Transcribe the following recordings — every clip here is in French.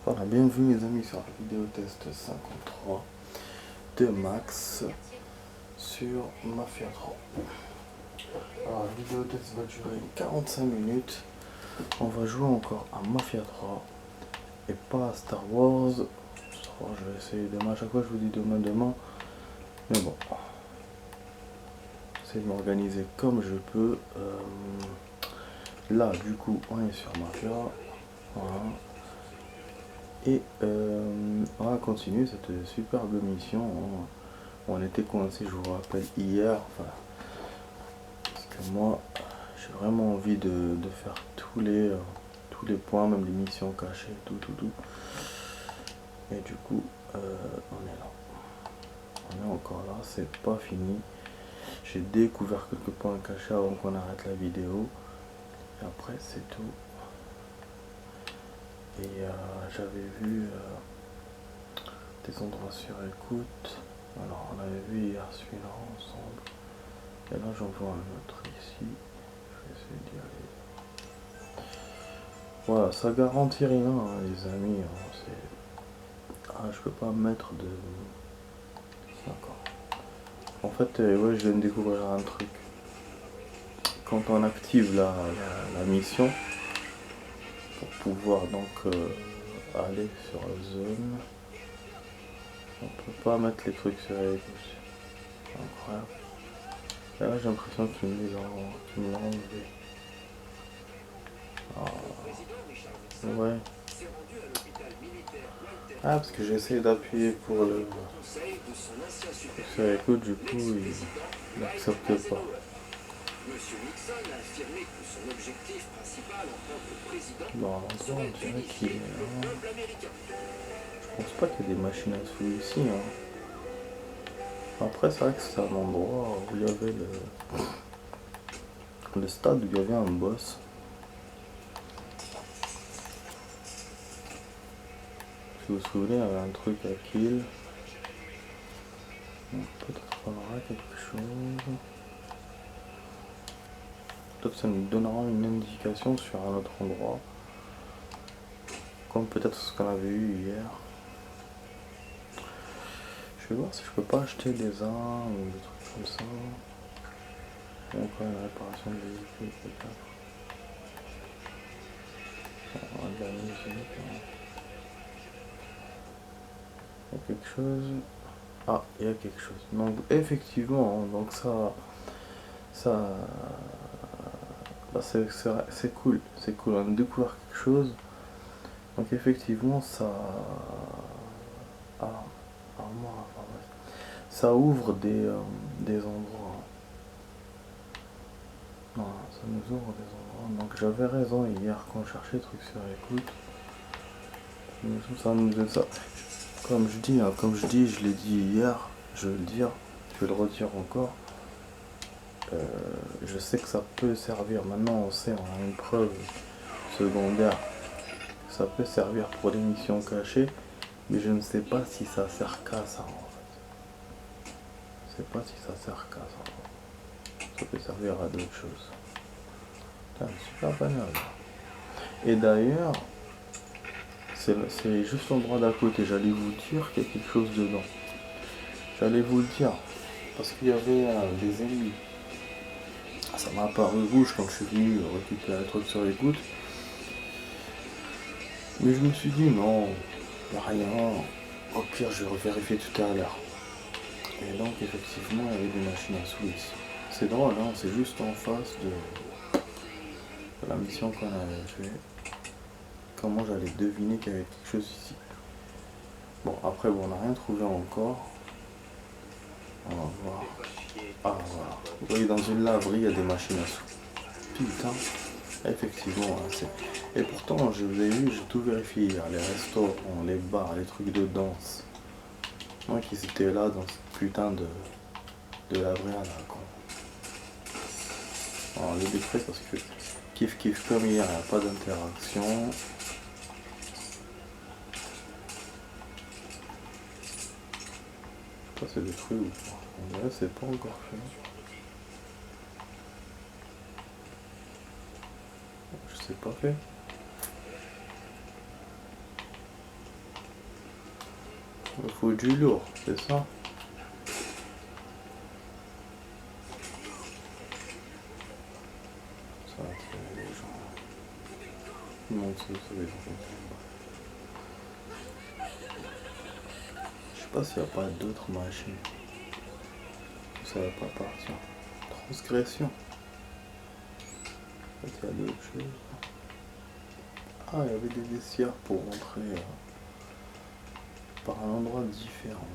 Voilà, bienvenue les amis sur la vidéo test 53 de Max sur Mafia 3. Alors la vidéo test va durer 45 minutes. On va jouer encore à Mafia 3 et pas à Star Wars. Je vais essayer demain, à chaque fois je vous dis demain. Mais bon, j'essaie de m'organiser comme je peux. Là du coup on est sur Mafia. Voilà. Et on va continuer cette superbe mission. On était coincé, je vous rappelle, hier. Enfin, parce que moi, j'ai vraiment envie de faire tous les points, même les missions cachées, tout. Et du coup, on est là. On est encore là, c'est pas fini. J'ai découvert quelques points cachés avant qu'on arrête la vidéo. Et après, c'est tout. Et j'avais vu des endroits sur écoute. Alors on avait vu hier celui-là ensemble. Et là j'en vois un autre ici. Je vais essayer d'y aller. Voilà, ça garantit rien hein, les amis. Je peux pas mettre de. D'accord. En fait, ouais, je viens de découvrir un truc. Quand on active la mission, pour pouvoir donc aller sur la zone, on peut pas mettre les trucs sur les écoutes. Incroyable. Et là j'ai l'impression qu'il me l'a enlevé. Ouais. Ah, parce que j'ai essayé d'appuyer pour le. Sur écoute, du coup, il n'accepte pas. Bon, en gros, on dirait qu'il est là. Je pense pas qu'il y ait des machines à sous ici. Hein. Après, c'est vrai que c'est un endroit où il y avait le stade où il y avait un boss. Si vous vous souvenez, il y avait un truc à kill. Peut-être qu'on aura quelque chose. Peut-être ça nous donnera une indication sur un autre endroit. Comme peut-être ce qu'on avait eu hier. Je vais voir si je peux pas acheter des armes ou des trucs comme ça. Ou encore une réparation de véhicule peut-être. De la musique. Hein. Il y a quelque chose. Ah, il y a quelque chose. Donc effectivement, donc ça bah, c'est cool. C'est cool. On a découvert quelque chose. Donc effectivement ça. Ah, moi, enfin, bref. Ça ouvre des endroits. Non, ça nous ouvre des endroits. Donc j'avais raison hier quand je cherchais trucs sur écoute. Ça nous faisait ça. Comme je dis, je l'ai dit hier, je vais le dire, je vais le redire encore. Je sais que ça peut servir. Maintenant on sait, on a une preuve secondaire. Ça peut servir pour des missions cachées, mais je ne sais pas si ça sert qu'à ça en fait. Je sais pas si ça sert qu'à ça. Ça peut servir à d'autres choses. Putain, super banal. Et d'ailleurs, c'est juste l'endroit d'à côté. J'allais vous dire qu'il y a quelque chose dedans. J'allais vous le dire. Parce qu'il y avait des ennemis. Ça m'a apparu rouge quand je suis venu récupérer le truc sur l'écoute. Mais je me suis dit non, rien. Au pire, je vais vérifier tout à l'heure. Et donc, effectivement, il y avait des machines à sous ici. C'est drôle, hein, c'est juste en face de la mission qu'on avait fait. Comment j'allais deviner qu'il y avait quelque chose ici. Bon, après, bon, on n'a rien trouvé encore. On va voir. Ah, voilà. Vous voyez, dans une laverie, il y a des machines à sous. Putain. Effectivement, hein, et pourtant, je vous ai vu, j'ai tout vérifié hier. Les restaurants, les bars, les trucs de danse. Moi qui étaient là dans cette putain de laverie là, quoi. Alors, je détruis parce que kiff comme hier, il n'y a pas d'interaction. Ça c'est détruit ou pas? On dirait que c'est pas encore fait. Je sais pas fait. Il faut du lourd, c'est ça? Ça va attirer les gens. Tout le monde se sauver dans son combat. Je sais pas s'il n'y a pas d'autres machines. Ça va pas partir. Transgression. Il y a d'autres choses. Ah, il y avait des vestiaires pour rentrer par un endroit différent.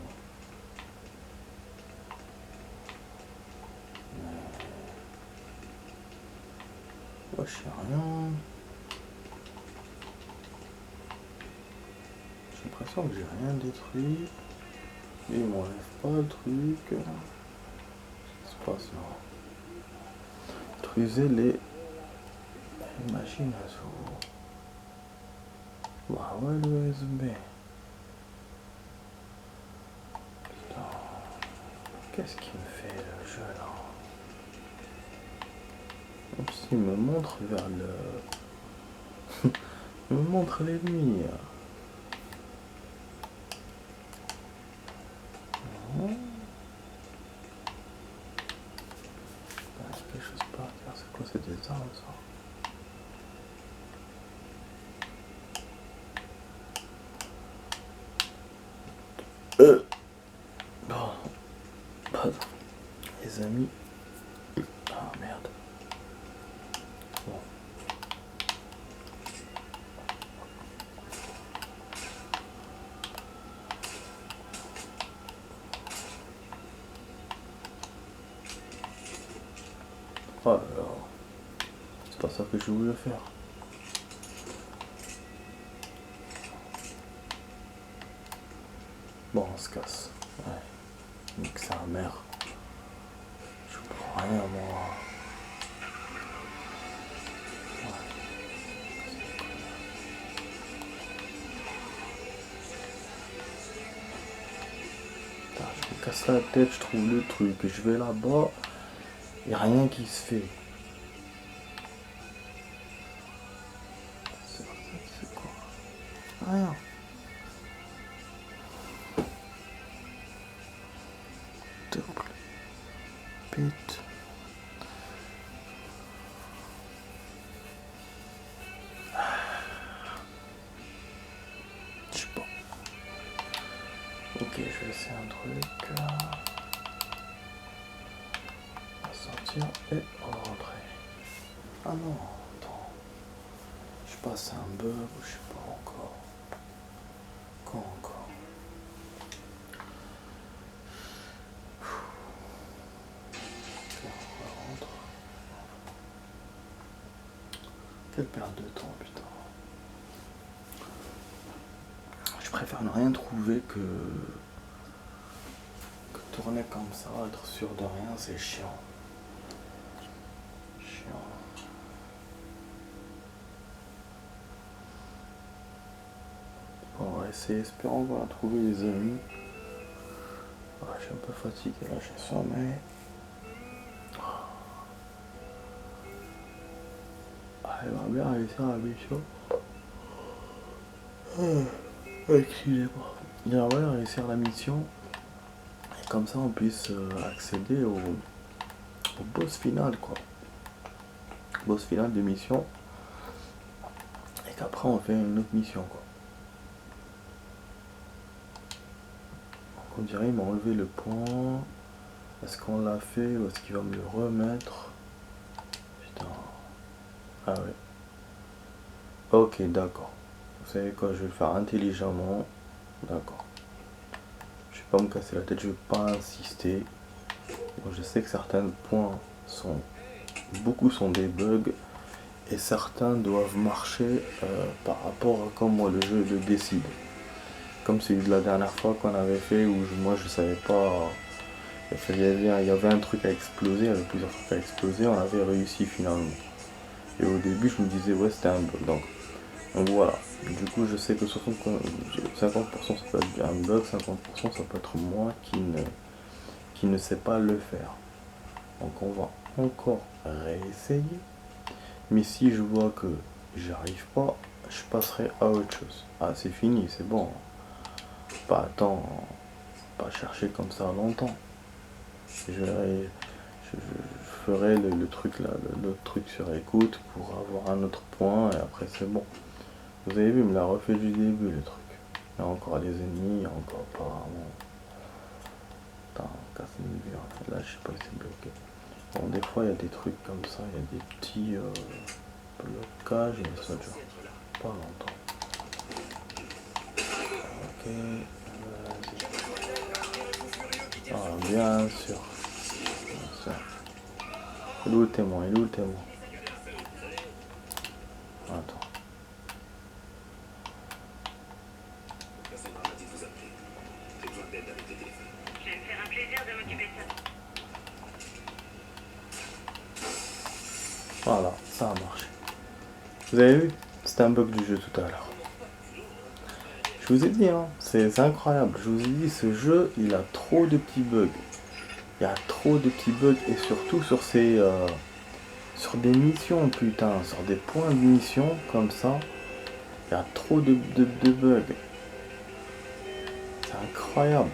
Moi, je sais rien. J'ai l'impression que j'ai rien détruit. Et il m'enlève pas le truc. Qu'est-ce qui se passe là? Détruisez les machines à sous. Bah ouais, le USB. Putain. Qu'est-ce qu'il me fait le jeu là? Même s'il me montre vers le... il me montre l'ennemi. Quelque chose par terre, c'est quoi? C'est des armes ça? Bon, pardon. Les amis. Ah merde. Bon. Oh là là. C'est pas ça que je voulais faire. Bon, on se casse. Ouais. Nique sa mère. Je comprends rien moi. Putain, je me casse la tête, je trouve le truc. Je vais là-bas. Y a rien qui se fait. C'est quoi? Rien. Double. Pute. Je sais pas. Ok, je vais essayer un truc. On va sortir et on va rentrer. Ah non, attends. Je sais pas, c'est un bug ou je sais pas encore. Quand encore? On rentre. Quelle perte de temps, putain. Je préfère ne rien trouver que tourner comme ça, être sûr de rien, c'est chiant. Chiant. Bon, on va essayer, espérons qu'on va trouver les amis. Ah, je suis un peu fatigué là, j'ai sommeil. Ah, elle va bien réussir la mission. Excusez-moi. J'aimerais bien réussir la mission. Et comme ça, on puisse accéder au boss final, quoi. Boss final de mission. Et qu'après, on fait une autre mission, quoi. Donc, on dirait qu'il m'a enlevé le point. Est-ce qu'on l'a fait ou est-ce qu'il va me le remettre? Putain. Ah ouais. Ok, d'accord. Vous savez quoi, je vais le faire intelligemment. D'accord. Je vais pas me casser la tête, je vais pas insister. Bon, je sais que certains points sont... Beaucoup sont des bugs. Et certains doivent marcher par rapport à comment moi le jeu le décide. Comme celui de la dernière fois qu'on avait fait où moi je savais pas... Il y avait un truc à exploser, il y avait plusieurs trucs à exploser, on avait réussi finalement. Et au début je me disais ouais c'était un bug. Donc voilà. Du coup je sais que 50% ça peut être un bug, 50% ça peut être moi qui ne sais pas le faire. Donc on va encore réessayer. Mais si je vois que j'arrive pas, je passerai à autre chose. Ah c'est fini, c'est bon. pas attends, pas chercher comme ça longtemps. Je ferai le truc là, l'autre truc sur écoute pour avoir un autre point et après c'est bon. Vous avez vu, il me l'a refait du début le truc. Il y a encore les ennemis, il y a encore apparemment. Putain, casse une vue. Là je sais pas si c'est bloqué. Bon, des fois il y a des trucs comme ça, il y a des petits blocages et ça dure pas longtemps. Ok. Ah, bien sûr. Bien sûr. Il est où le témoin? Il est où le témoin? Attends. Voilà, ça a marché. Vous avez vu? C'était un bug du jeu tout à l'heure. Je vous ai dit, hein, c'est incroyable. Je vous ai dit, ce jeu, il a trop de petits bugs. Il y a trop de petits bugs et surtout sur sur des missions, putain, sur des points de mission comme ça, il y a trop de bugs. C'est incroyable.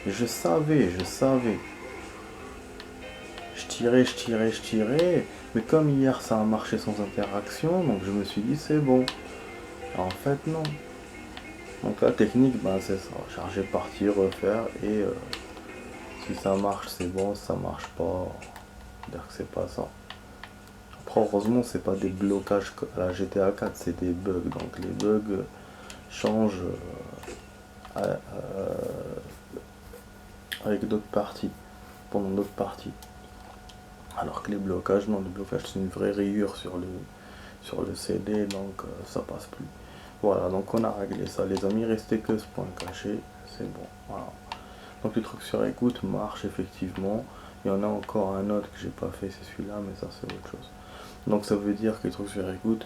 Je savais. Je tirais. Mais comme hier ça a marché sans interaction, donc je me suis dit c'est bon. En fait non. Donc la technique, ben, c'est ça. Charger, partir, refaire. Et si ça marche c'est bon, si ça marche pas, dire que c'est pas ça. Après heureusement c'est pas des blocages à la GTA 4, c'est des bugs. Donc les bugs changent avec d'autres parties. Pendant d'autres parties. Alors que les blocages, non, les blocages c'est une vraie rayure sur le CD, donc ça passe plus. Voilà, donc on a réglé ça les amis, restait que ce point caché, c'est bon, voilà. Donc le truc sur écoute marche effectivement, il y en a encore un autre que j'ai pas fait, c'est celui-là, mais ça c'est autre chose. Donc ça veut dire que le truc sur écoute,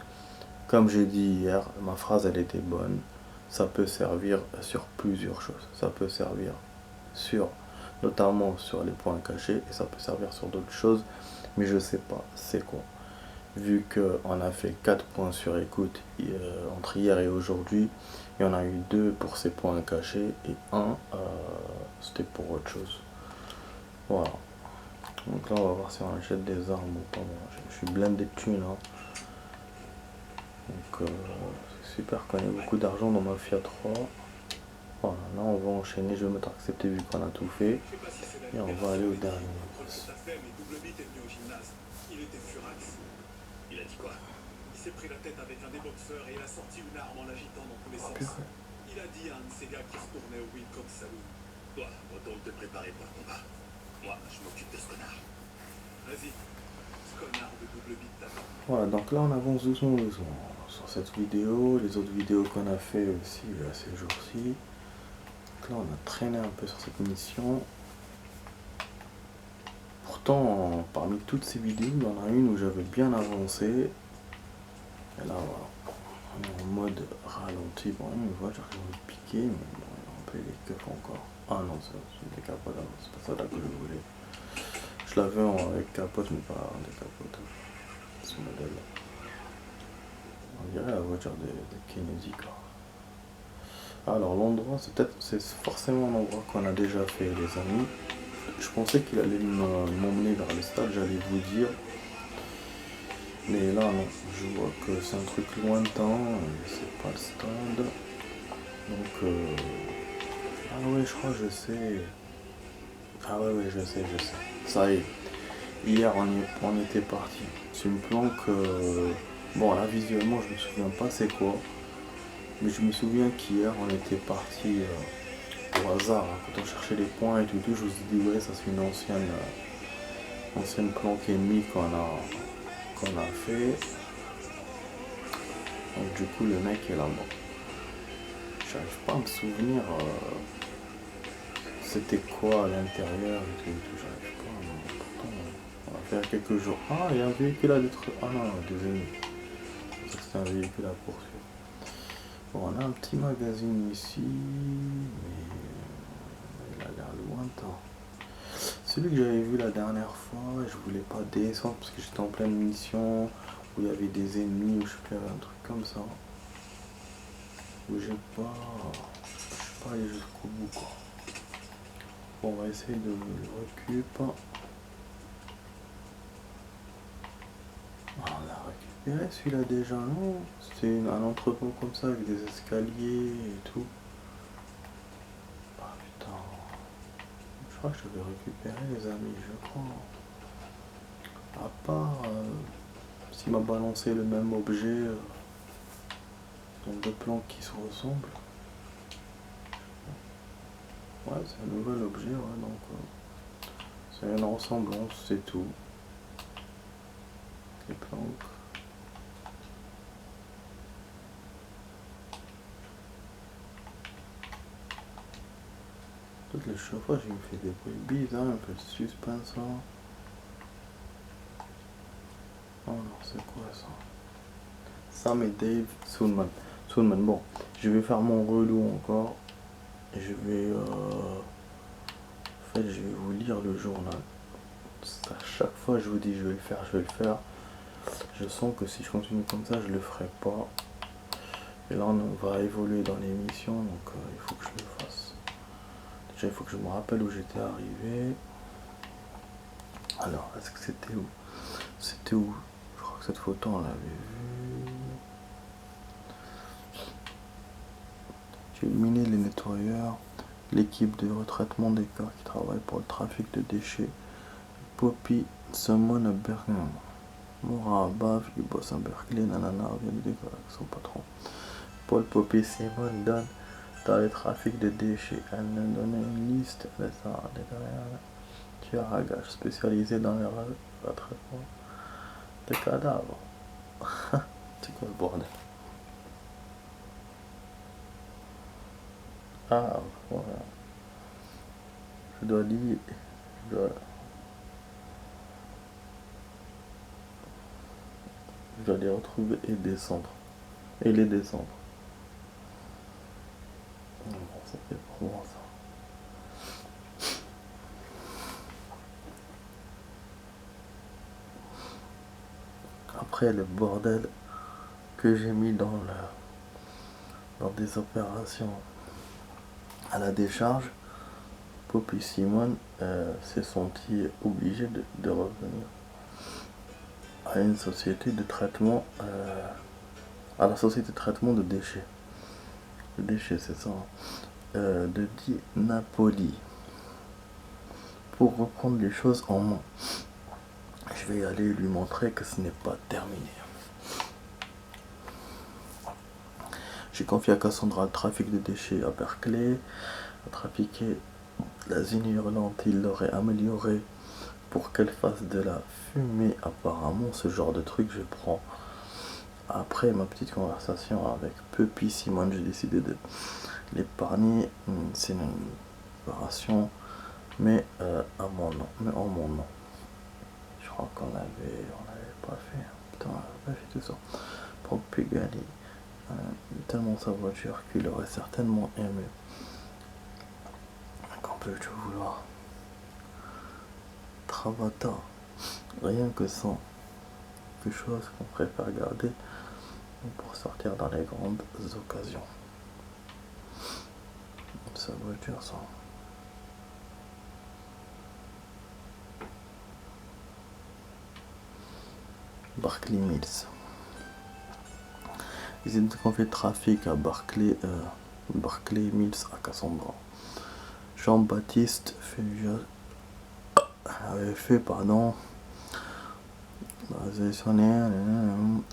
comme j'ai dit hier, ma phrase elle était bonne, ça peut servir sur plusieurs choses, ça peut servir notamment sur les points cachés, et ça peut servir sur d'autres choses, mais je sais pas c'est quoi. Vu qu'on a fait 4 points sur écoute entre hier et aujourd'hui, il y en a eu 2 pour ces points cachés et un c'était pour autre chose. Voilà. Donc là on va voir si on achète des armes ou pas. Je suis blindé de thunes. Hein. Donc c'est super qu'on ait beaucoup d'argent dans Mafia 3. Voilà, là on va enchaîner, je vais mettre accepter vu qu'on a tout fait. Et on va aller au dernier boss. Il a dit quoi? Il s'est pris la tête avec un des boxeurs et il a sorti une arme en l'agitant dans tous les sens. Il a dit à un de ces gars qui se tournait au Wilcox Saloon. Toi, retourne te préparer pour le combat. Moi, je m'occupe de ce connard. Vas-y, ce connard de double bite t'attend. Voilà, donc là on avance doucement sur cette vidéo, les autres vidéos qu'on a fait aussi ces jours-ci. Donc là on a traîné un peu sur cette mission. Pourtant, parmi toutes ces vidéos, il y en a une où j'avais bien avancé. Et là, voilà, on est en mode ralenti. Bon, une voiture qui va me piquer, mais bon, on peut les keufs encore. Ah non, c'est une décapote, c'est pas ça là que je voulais. Je l'avais avec capote, mais pas en décapote. Ce modèle-là. On dirait la voiture de Kennedy, quoi. Alors, l'endroit, c'est forcément un endroit qu'on a déjà fait, les amis. Je pensais qu'il allait m'emmener vers le stade, j'allais vous dire. Mais là, non, je vois que c'est un truc lointain, et c'est pas le stade. Donc, ah ouais, je crois que je sais. Ah ouais, je sais. Ça y est. Hier, on était parti. C'est une planque. Bon, là, visuellement, je me souviens pas c'est quoi. Mais je me souviens qu'hier, on était parti au hasard. Hein, quand on cherchait les points et tout, je vous ai dit, ouais, ça c'est une ancienne planque ennemie qu'on a fait. Donc, du coup, le mec est là-bas. J'arrive pas à me souvenir c'était quoi à l'intérieur et tout, j'arrive pas, mais pourtant on va faire quelques jours. Ah, il y a un véhicule à détruire. Ah non, des ennemis. C'est un véhicule à poursuivre. Bon, on a un petit magazine ici, mais il a l'air lointain. Celui que j'avais vu la dernière fois, je voulais pas descendre parce que j'étais en pleine mission, où il y avait des ennemis, où je sais plus, un truc comme ça. Bougez pas. pas aller jusqu'au bout quoi. Bon, on va essayer de le récup. Ah, on a récupéré celui-là déjà, non? C'était un entrepôt comme ça avec des escaliers et tout. Ah putain. Je crois que je vais récupérer les amis, je crois. À part s'il m'a balancé le même objet dans deux plans qui se ressemblent. Ouais, c'est un nouvel objet, ouais, donc c'est une ressemblance, c'est tout. Les planques. Toutes les chauffages, il me fait des bruits bizarres, un peu de suspense là. Oh non, c'est quoi ça? Sam et Dave Soonman. Soonman, bon, je vais faire mon relou encore. Je vais. En fait, je vais vous lire le journal. À chaque fois, je vous dis, je vais le faire, je vais le faire. Je sens que si je continue comme ça, je le ferai pas. Et là, on va évoluer dans l'émission, donc il faut que je le fasse. Déjà, il faut que je me rappelle où j'étais arrivé. Alors, est-ce que c'était où? C'était où? Je crois que cette photo, on l'avait vue. J'ai éliminé les nettoyeurs, l'équipe de retraitement des cas qui travaille pour le trafic de déchets. Poppy Simon à Bergamo. Moura Abaf, qui bosse à Berkeley, nanana, vient de décoller avec son patron. Paul Poppy Simon donne dans le trafic de déchets. Elle nous donne une liste de ça, tu as un gage spécialisé dans le retraitement des cadavres. C'est quoi ce bordel? Ah, voilà. Je dois lire. Je dois les retrouver et descendre. Et les descendre. Bon, ça fait pour moi ça. Après le bordel que j'ai mis dans des opérations à la décharge, Poppy Simon s'est senti obligé de revenir à une société de traitement, à la société de traitement de déchets. De déchets, c'est ça. De Di Napoli. Pour reprendre les choses en main. Je vais aller lui montrer que ce n'est pas terminé. J'ai confié à Cassandra le trafic de déchets à Berkeley. À trafiquer la zine hurlante, il l'aurait amélioré pour qu'elle fasse de la fumée. Apparemment, ce genre de truc, je prends. Après ma petite conversation avec Poppy Simon, j'ai décidé de l'épargner. C'est une opération, mais à mon nom. Mais en mon nom. Je crois qu'on l'avait pas fait. Putain, on avait pas fait tout ça. Pour Pugali. Tellement sa voiture qu'il aurait certainement aimé. Qu'en peux-tu vouloir? Travata, rien que sans quelque chose qu'on préfère garder pour sortir dans les grandes occasions. Sa voiture ça. Berkeley Mills. Ils étaient confiés de trafic à Berkeley Mills à Cassandra. Jean-Baptiste avait fait,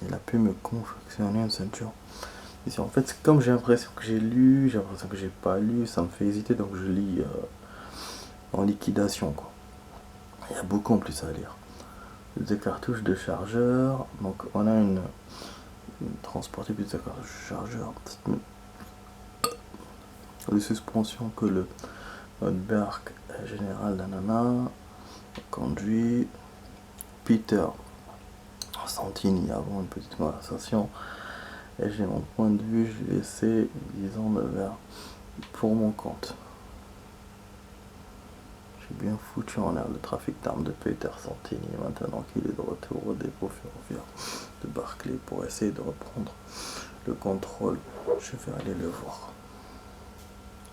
il a pu me confectionner une ceinture. Ici, en fait, comme j'ai l'impression que j'ai lu, j'ai l'impression que j'ai pas lu, ça me fait hésiter, donc je lis en liquidation, quoi. Il y a beaucoup en plus à lire. Des cartouches de chargeur, donc on a une transporter plus de cartouches de chargeur. Les suspensions que le Berk général d'Anana conduit. Peter Santini avant une petite conversation. Et j'ai mon point de vue, j'ai laissé 10 ans de verre pour mon compte. J'ai bien foutu en l'air le trafic d'armes de Peter Santini maintenant qu'il est de retour au dépôt ferroviaire de Berkeley pour essayer de reprendre le contrôle. Je vais aller le voir.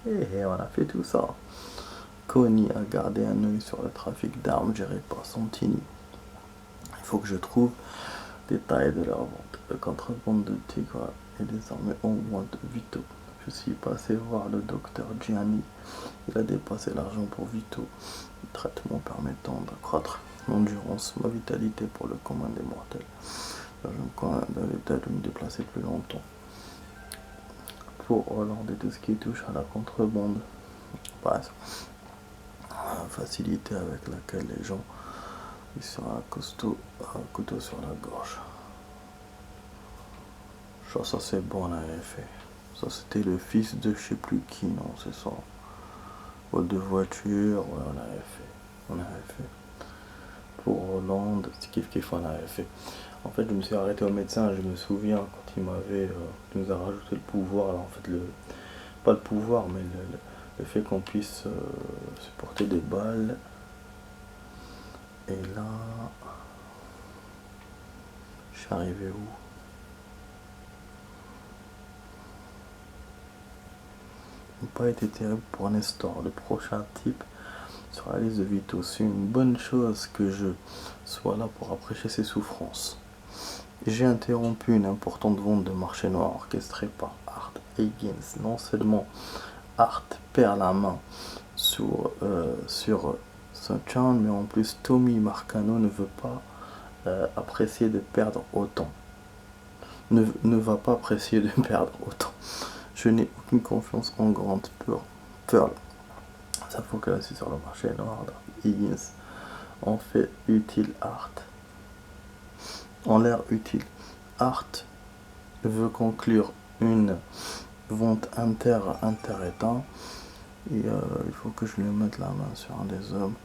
Et on a fait tout ça. Connie a gardé un œil sur le trafic d'armes géré par Santini. Il faut que je trouve détails de leur vente. Le contrebande de Tigre est désormais au moins de Vito. Je suis passé voir le docteur Gianni. Il a dépassé l'argent pour Vito. Le traitement permettant d'accroître l'endurance, ma vitalité pour le commun des mortels. Là, je me connais dans l'état de me déplacer plus longtemps. Pour Hollande et tout ce qui touche à la contrebande. Bref, la facilité avec laquelle les gens ils sont à couteau sur la gorge. Ça c'est bon, on avait fait. Ça c'était le fils de je sais plus qui, non, c'est ça. Vol de voiture, ouais, on avait fait. Pour Hollande, kiff, on avait fait. En fait, je me suis arrêté au médecin, je me souviens quand il nous a rajouté le pouvoir, alors en fait, pas le pouvoir, mais le fait qu'on puisse supporter des balles. Et là, je suis arrivé où? N'a pas été terrible pour Nestor. Le prochain type sur la liste de Vito. C'est une bonne chose que je sois là pour apprécier ses souffrances. J'ai interrompu une importante vente de marché noir orchestrée par Art Higgins. Non seulement Art perd la main sur Sun-chan, mais en plus Tommy Marcano ne veut pas apprécier de perdre autant. Ne va pas apprécier de perdre autant. Je n'ai aucune confiance en Grant Pearl. Ça focalise sur le marché noir. Higgins en fait utile Art. En l'air utile. Art veut conclure une vente inter-état. Et il faut que je lui mette la main sur un des hommes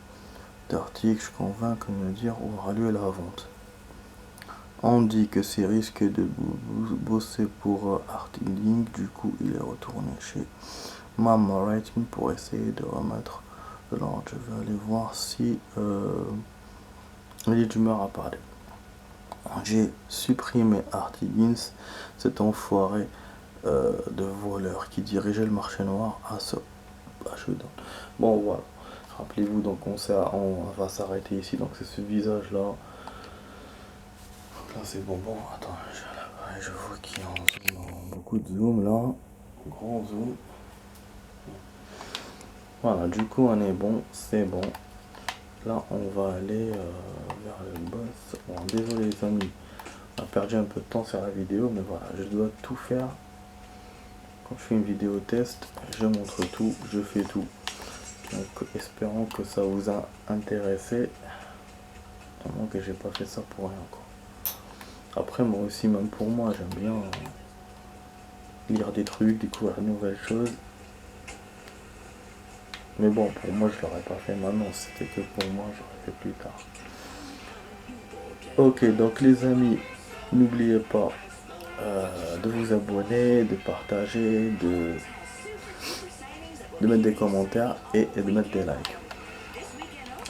d'articles. Je convainc que me dire où aura lieu la vente. On dit que c'est risqué de bosser pour Art Link, du coup il est retourné chez Mama Writing pour essayer de remettre de l'ordre. Je vais aller voir si il est d'humeur à parler. J'ai supprimé Art Higgins, cet enfoiré de voleur qui dirigeait le marché noir à ce... Bon voilà, rappelez-vous, donc on va s'arrêter ici, donc c'est ce visage là. Là c'est bon, attends, je vois qu'il y a un zoom, beaucoup de zoom là, grand zoom. Voilà, du coup on est bon, c'est bon. Là on va aller vers le boss. Bon, désolé les amis, on a perdu un peu de temps sur la vidéo, mais voilà, je dois tout faire. Quand je fais une vidéo test, je montre tout, je fais tout. Donc espérons que ça vous a intéressé. Tellement que j'ai pas fait ça pour rien quoi. Après moi aussi, même pour moi, j'aime bien lire des trucs, découvrir de nouvelles choses. Mais bon, pour moi je l'aurais pas fait maintenant, c'était que pour moi, j'aurais fait plus tard. Ok, donc les amis, n'oubliez pas de vous abonner, de partager, de mettre des commentaires et de mettre des likes.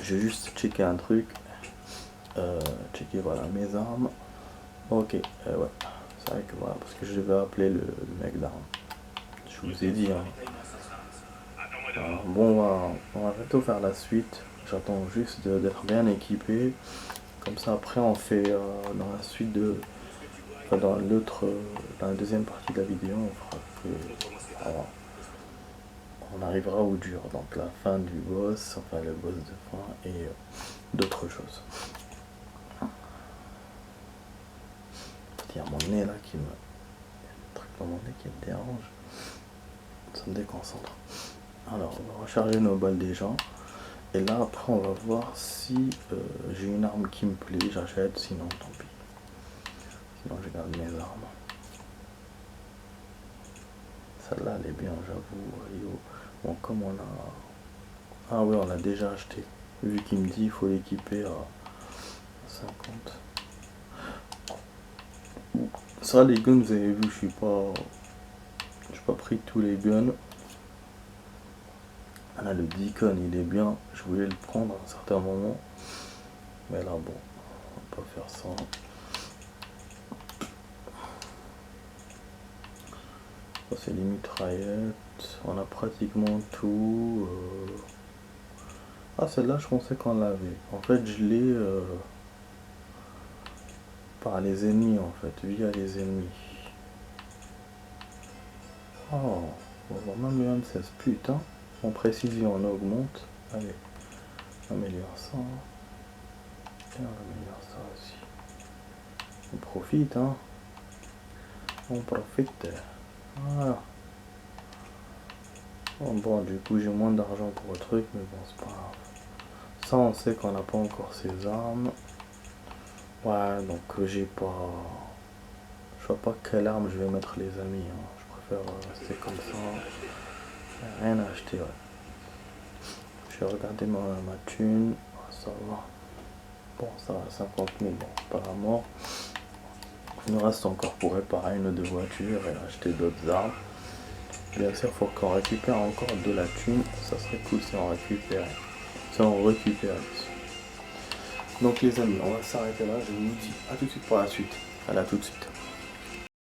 Je vais juste checker un truc. Checker voilà mes armes. Ok, ouais. C'est vrai que voilà, parce que je vais appeler le mec d'armes. Je vous ai dit. Hein. Bon, on va bientôt faire la suite. J'attends juste d'être bien équipé. Comme ça, après, on fait dans la suite de. Enfin, dans la deuxième partie de la vidéo, on fera que. Voilà, on arrivera au dur. Donc, la fin du boss, enfin, le boss de fin et d'autres choses. Il y a mon nez là qui me. Un truc dans mon nez qui me dérange. Ça me déconcentre. Alors, on va recharger nos balles déjà. Et là, après, on va voir si j'ai une arme qui me plaît. J'achète, sinon, tant pis. Sinon, je garde mes armes. Celle-là, elle est bien, j'avoue. Bon, comme on a. Ah oui, on l'a déjà acheté. Vu qu'il me dit il faut l'équiper à 50. Ça, les guns, vous avez vu, je suis pas pris tous les guns. Là, le Deacon, il est bien. Je voulais le prendre à un certain moment. Mais là, bon, on va pas faire ça. Ça c'est les mitraillettes. On a pratiquement tout. Ah, celle-là, je pensais qu'on l'avait. En fait, je l'ai par les ennemis, en fait, via les ennemis. Oh, on va voir même le M16. Putain, en précision, on augmente. Allez, on améliore ça. Et on améliore ça aussi. On profite, hein. On profite. Voilà. Bon, du coup, j'ai moins d'argent pour le truc, mais bon, c'est pas grave. Ça, on sait qu'on n'a pas encore ces armes. Ouais, donc j'ai pas... Je vois pas quelle arme je vais mettre, les amis. Hein. Je préfère rester comme ça. Rien à acheter, ouais. Je vais regarder ma thune. Ça va. Bon, ça va, 50 000. Bon, c'est pas la mort. Il nous reste encore pour réparer une ou deux voitures et acheter d'autres armes. Bien sûr, il faut qu'on récupère encore de la thune. Ça serait cool si on récupère. Si on récupère ici. Donc les amis, on va s'arrêter là. Je vous dis à tout de suite pour la suite. À tout de suite.